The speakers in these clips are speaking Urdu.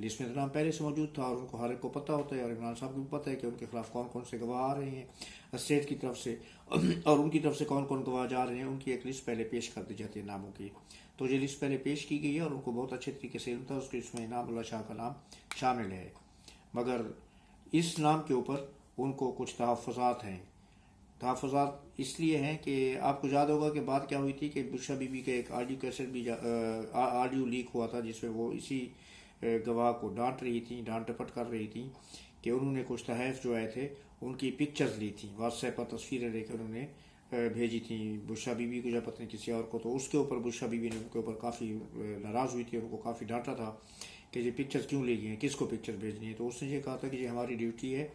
لسٹ میں تو نام پہلے سے موجود تھا اور ان کو ہر ایک کو پتہ ہوتا ہے، اور عمران صاحب کو بھی پتہ ہے کہ ان کے خلاف کون کون سے گواہ آ رہے ہیں اسٹیٹ کی طرف سے، اور ان کی طرف سے کون کون گواہ جا رہے ہیں، ان کی ایک لسٹ پہلے پیش کر دی جاتی ہے ناموں کی. تو یہ لسٹ پہلے پیش کی گئی ہے اور ان کو بہت اچھے طریقے سے علم تھا، اس میں انعام اللہ شاہ کا نام شامل ہے. مگر اس نام کے اوپر ان کو کچھ تحفظات ہیں. تحفظات اس لیے ہیں کہ آپ کو یاد ہوگا کہ بات کیا ہوئی تھی کہ بشرا بی بی کا ایک آڈیو کیسٹ بھی آڈیو لیک ہوا تھا، جس میں وہ اسی گواہ کو ڈانٹ رہی تھیں، ڈانٹ ڈپٹ کر رہی تھیں کہ انہوں نے کچھ تحائف جو آئے تھے ان کی پکچرز لی تھیں، واٹس ایپ پر تصویریں لے کے انہوں نے بھیجی تھیں بشرا بی بی کو یا پتہ نہیں کسی اور کو. تو اس کے اوپر بشرا بی بی نے ان کے اوپر کافی ناراض ہوئی تھی، ان کو کافی ڈانٹا تھا کہ یہ پکچر کیوں لے گئی ہیں، کس کو پکچر بھیجنی ہے. تو اس نے یہ کہا تھا کہ یہ ہماری ڈیوٹی ہے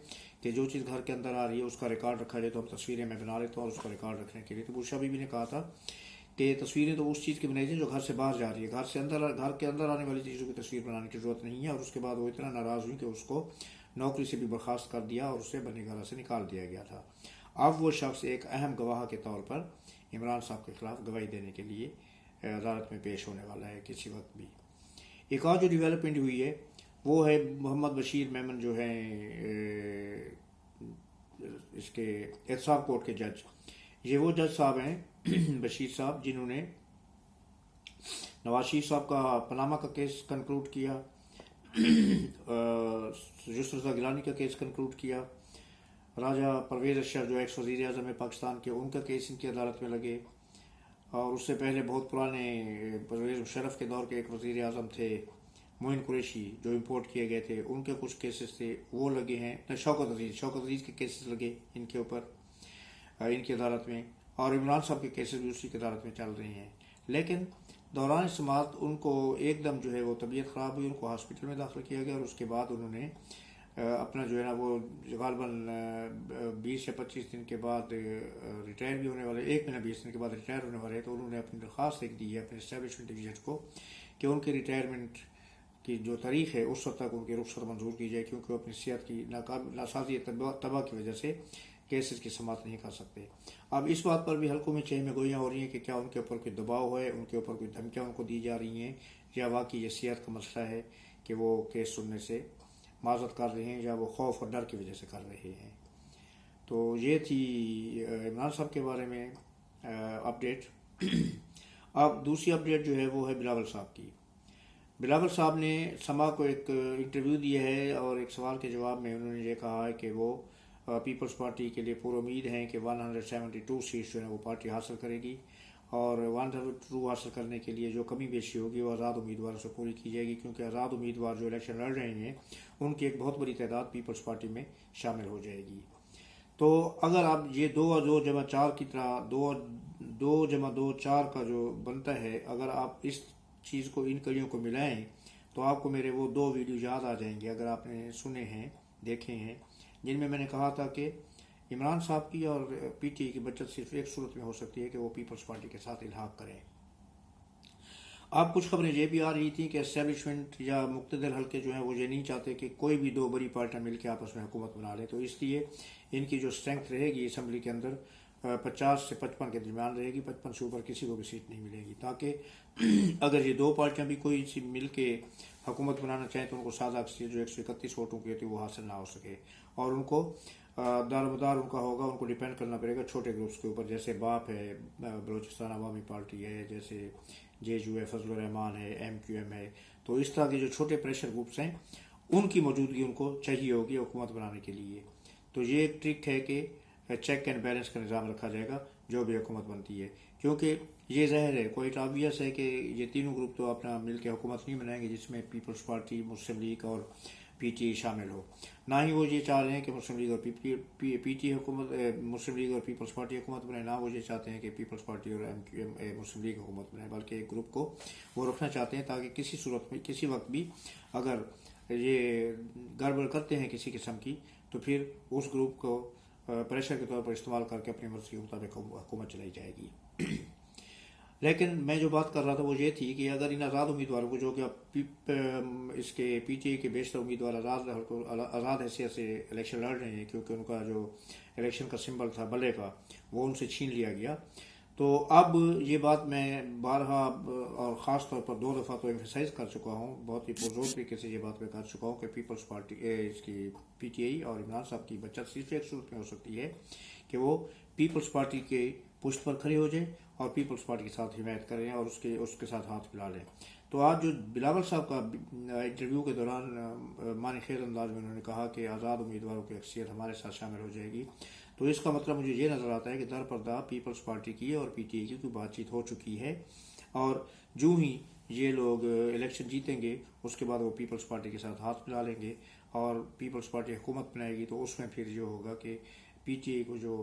کہ جو چیز گھر کے اندر آ رہی ہے اس کا ریکارڈ رکھا جائے، تو ہم تصویریں میں بنا لیتا ہوں اور اس کا ریکارڈ رکھنے کے لیے. تو بشرا بی بی نے کہا تھا کہ تصویریں تو اس چیز کی بنائی جائیں جو گھر سے باہر جا رہی ہے، گھر کے اندر آنے والی چیزوں کی تصویر بنانے کی ضرورت نہیں ہے. اور اس کے بعد وہ اتنا ناراض ہوئی کہ اس کو نوکری سے بھی برخاست کر دیا اور اسے بنی گھر سے نکال دیا گیا تھا. اب وہ شخص ایک اہم گواہ کے طور پر عمران صاحب کے خلاف گواہی دینے کے لیے عدالت میں پیش ہونے والا ہے کسی وقت بھی. ایک اور جو ڈیولپمنٹ ہوئی ہے وہ ہے محمد بشیر میمن جو ہیں اس کے احتساب کورٹ کے جج. یہ وہ جج صاحب ہیں بشیر صاحب جنہوں نے نواز شریف صاحب کا پاناما کا کیس کنکلوڈ کیا، یسر رضا گیلانی کا کیس کنکلوڈ کیا، راجہ پرویز اشرف جو ایکس وزیر اعظم ہے پاکستان کے، ان کا کیس ان کی عدالت میں لگے. اور اس سے پہلے بہت پرانے پرویز مشرف کے دور کے ایک وزیر اعظم تھے معین قریشی جو امپورٹ کیے گئے تھے، ان کے کچھ کیسز تھے وہ لگے ہیں. شوکت عزیز کے کیسز لگے ان کے اوپر ان کی عدالت میں، اور عمران صاحب کے کیسز بھی اسی کی عدالت میں چل رہے ہیں. لیکن دوران سماعت ان کو ایک دم جو ہے وہ طبیعت خراب ہوئی، ان کو ہاسپٹل میں داخل کیا گیا، اور اس کے بعد انہوں نے اپنا جو ہے نا وہ غالباً 20 یا 25 دن کے بعد ریٹائر بھی ہونے والے، 1 مہینہ 20 دن کے بعد ریٹائر ہونے والے. تو انہوں نے اپنی درخواست ایک دی ہے اپنے اسٹیبلشمنٹ ڈویژن کو کہ ان کی ریٹائرمنٹ کی جو تاریخ ہے اس وقت تک ان کی رخصت منظور کی جائے، کیونکہ وہ اپنی صحت کی ناسازی تباہ کی وجہ سے کیسز کی سماعت نہیں کر سکتے. اب اس بات پر بھی حلقوں میں چہمے گوئیاں ہو رہی ہیں کہ کیا ان کے اوپر کوئی دباؤ ہے، ان کے اوپر کوئی دھمکیاں ان کو دی جا رہی ہیں، یا واقعی یہ صحت کا مسئلہ ہے کہ وہ کیس سننے سے معذرت کر رہے ہیں، یا وہ خوف اور ڈر کی وجہ سے کر رہے ہیں. تو یہ تھی عمران صاحب کے بارے میں اپڈیٹ. اب دوسری اپڈیٹ جو ہے وہ ہے بلاول صاحب کی. بلاول صاحب نے سما کو ایک انٹرویو دیا ہے اور ایک سوال کے جواب میں انہوں نے یہ کہا ہے کہ وہ پیپلز پارٹی کے لیے پورا امید ہیں کہ 172 سیٹس جو ہے وہ پارٹی حاصل کرے گی، اور 172 حاصل کرنے کے لیے جو کمی بیشی ہوگی وہ آزاد امیدواروں سے پوری کی جائے گی، کیونکہ آزاد امیدوار جو الیکشن لڑ رہے ہیں ان کی ایک بہت بڑی تعداد پیپلز پارٹی میں شامل ہو جائے گی. تو اگر اب یہ 2 اور 2 جمع 4 کی طرح 2 جمع 2 4 کا جو بنتا ہے، اگر آپ اس چیز کو ان کڑیوں کو ملائیں تو آپ کو میرے وہ 2 ویڈیو یاد آ جائیں گے اگر آپ نے سنے ہیں دیکھے ہیں، جن میں نے کہا تھا کہ عمران صاحب کی اور پی ٹی آئی کی بچت صرف ایک صورت میں ہو سکتی ہے کہ وہ پیپلز پارٹی کے ساتھ الحاق کریں. اب کچھ خبریں یہ بھی آ رہی تھیں کہ اسٹیبلشمنٹ یا مقتدر حلقے جو ہیں وہ یہ نہیں چاہتے کہ کوئی بھی 2 بڑی پارٹیاں مل کے آپس میں حکومت بنا لے، تو اس لیے ان کی جو اسٹرینتھ رہے گی اسمبلی کے اندر 50 سے 55 کے درمیان رہے گی، 55 سے اوپر کسی کو بھی سیٹ نہیں ملے گی، تاکہ اگر یہ 2 پارٹیاں بھی کوئی سی مل کے حکومت بنانا چاہیں تو ان کو سادہ اکثریت جو 131 ووٹوں کی ہوتی ہے وہ حاصل نہ ہو سکے، اور ان کو دارمدار ان کا ہوگا، ان کو ڈیپینڈ کرنا پڑے گا چھوٹے گروپس کے اوپر، جیسے باپ ہے، بلوچستان عوامی پارٹی ہے، جیسے جے جو ہے، فضل الرحمان ہے، MQM ہے. تو اس طرح کے جو چھوٹے پریشر گروپس ہیں ان کی موجودگی ان کو چاہیے ہوگی حکومت بنانے کے لیے. تو یہ ایک ٹرک ہے کہ چیک اینڈ بیلنس کا نظام رکھا جائے گا جو بھی حکومت بنتی ہے، کیونکہ یہ ظاہر ہے کوئی آبویس ہے کہ یہ تینوں گروپ تو اپنا مل کے حکومت نہیں بنائیں گے جس میں پیپلز پارٹی، مسلم لیگ اور پی ٹی آئی شامل ہو. نہ ہی وہ یہ چاہ رہے ہیں کہ مسلم لیگ اور پی ٹی حکومت، مسلم لیگ اور پیپلز پارٹی حکومت بنائے، نہ وہ یہ چاہتے ہیں کہ پیپلز پارٹی اور مسلم لیگ حکومت بنائے، بلکہ ایک گروپ کو وہ رکھنا چاہتے ہیں تاکہ کسی صورت میں کسی وقت بھی اگر یہ گڑبڑ کرتے ہیں کسی قسم کی تو پھر اس گروپ کو پریشر کے طور پر استعمال کر کے اپنی مرضی کے مطابق حکومت چلائی جائے گی. لیکن میں جو بات کر رہا تھا وہ یہ تھی کہ اگر ان آزاد امیدواروں کو، جو کہ اس کے پی ٹی آئی کے بیشتر امیدوار آزاد حیثیت سے الیکشن لڑ رہے ہیں، کیونکہ ان کا جو الیکشن کا سمبل تھا بلے کا وہ ان سے چھین لیا گیا، تو اب یہ بات میں بارہا اور خاص طور پر 2 دفعہ تو ایمفیسائز کر چکا ہوں، بہت ہی پرزور طریقے سے یہ بات میں کر چکا ہوں کہ پیپلز پارٹی اس کی پی ٹی آئی اور عمران صاحب کی بچت صرف ایک صورت میں ہو سکتی ہے کہ وہ پیپلز پارٹی کے پشت پر کھڑے ہو جائیں اور پیپلز پارٹی کے ساتھ حمایت کریں اور اس کے ساتھ ہاتھ ملا لیں۔ تو آج جو بلاول صاحب کا انٹرویو کے دوران معنی خیز انداز میں انہوں نے کہا کہ آزاد امیدواروں کی اکثریت ہمارے ساتھ شامل ہو جائے گی، تو اس کا مطلب مجھے یہ نظر آتا ہے کہ در پردہ پیپلز پارٹی کی اور پی ٹی آئی کی کوئی بات چیت ہو چکی ہے، اور جو ہی یہ لوگ الیکشن جیتیں گے اس کے بعد وہ پیپلز پارٹی کے ساتھ ہاتھ ملا لیں گے اور پیپلز پارٹی حکومت بنائے گی، تو اس میں پھر یہ ہوگا کہ پی ٹی آئی کو جو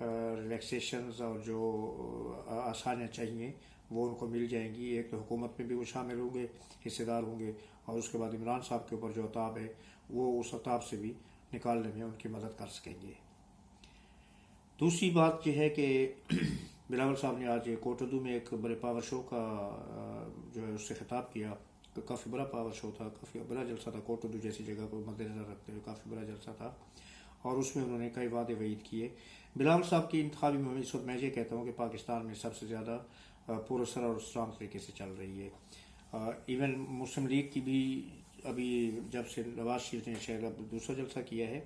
ریلیکسیشنز اور جو آسانیاں چاہیے وہ ان کو مل جائیں گی۔ ایک تو حکومت میں بھی وہ شامل ہوں گے، حصے دار ہوں گے، اور اس کے بعد عمران صاحب کے اوپر جو عتاب ہے وہ اس عتاب سے بھی نکالنے میں ان کی مدد کر سکیں گے۔ دوسری بات یہ ہے کہ بلاول صاحب نے آج کوٹ اردو میں ایک بڑے پاور شو کا جو ہے اس سے خطاب کیا، کافی بڑا پاور شو تھا، کافی بڑا جلسہ تھا، کوٹ اردو جیسی جگہ کو مد نظر رکھتے ہوئے کافی بڑا جلسہ تھا، اور اس میں انہوں نے کئی وعدے وعید کیے۔ بلاول صاحب کی انتخابی مہم اس وقت میں یہ کہتا ہوں کہ پاکستان میں سب سے زیادہ پراسر اور اسٹرانگ طریقے سے چل رہی ہے۔ ایون مسلم لیگ کی بھی ابھی جب سے نواز شریف نے شاید اب دوسرا جلسہ کیا ہے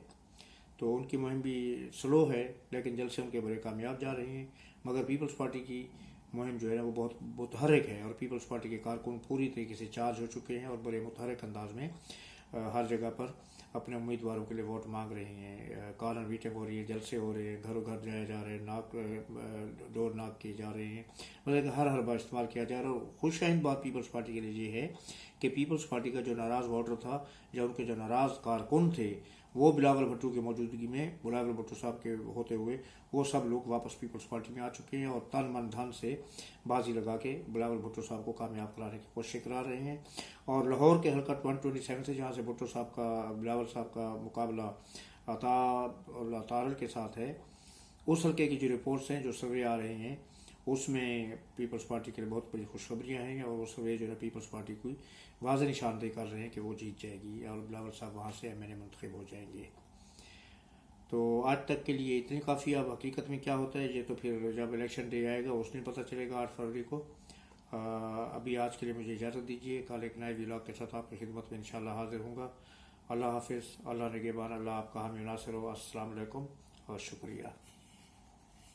تو ان کی مہم بھی سلو ہے، لیکن جلسے ان کے بڑے کامیاب جا رہے ہیں، مگر پیپلز پارٹی کی مہم جو ہے نا وہ بہت متحرک ہے، اور پیپلز پارٹی کے کارکن پوری طریقے سے چارج ہو چکے ہیں اور بڑے متحرک انداز میں ہر جگہ پر اپنے امیدواروں کے لیے ووٹ مانگ رہے ہیں، کارنر میٹنگ ہو رہی ہے، جلسے ہو رہے ہیں، گھروں گھر جایا جا رہے ہیں، ڈور ناک کیے جا رہے ہیں، مطلب کہ ہر بار استعمال کیا جا رہا ہے۔ اور خوش آئند بات پیپلز پارٹی کے لیے یہ ہے کہ پیپلز پارٹی کا جو ناراض ووٹر تھا یا ان کے جو ناراض کارکن تھے وہ بلاول بھٹو کی موجودگی میں، بلاول بھٹو صاحب کے ہوتے ہوئے وہ سب لوگ واپس پیپلز پارٹی میں آ چکے ہیں اور تن من دھن سے بازی لگا کے بلاول بھٹو صاحب کو کامیاب کرانے کی کوشش کرا رہے ہیں۔ اور لاہور کے حلقہ 127 سے جہاں سے بھٹو صاحب کا بلاول صاحب کا مقابلہ عطا اللہ تارل کے ساتھ ہے، اس حلقے کی جو رپورٹس ہیں، جو سروے آ رہے ہیں، اس میں پیپلز پارٹی کے لیے بہت بڑی خوشخبریاں ہیں، اور وہ سروے جو ہے پیپلز پارٹی کو واضح نشاندہی کر رہے ہیں کہ وہ جیت جائے گی اور بلاول صاحب وہاں سے ایم این اے منتخب ہو جائیں گے۔ تو آج تک کے لیے اتنی کافی، اب حقیقت میں کیا ہوتا ہے یہ تو پھر جب الیکشن ڈے آئے گا اس دن پتہ چلے گا 8 فروری کو۔ ابھی آج کے لیے مجھے اجازت دیجیے، کل ایک نئے ولاگ کے ساتھ آپ کی خدمت میں انشاءاللہ حاضر ہوں گا۔ اللہ حافظ، اللہ نگہبان، اللہ آپ کا حامی و ناصر ہو۔ السلام علیکم اور شکریہ۔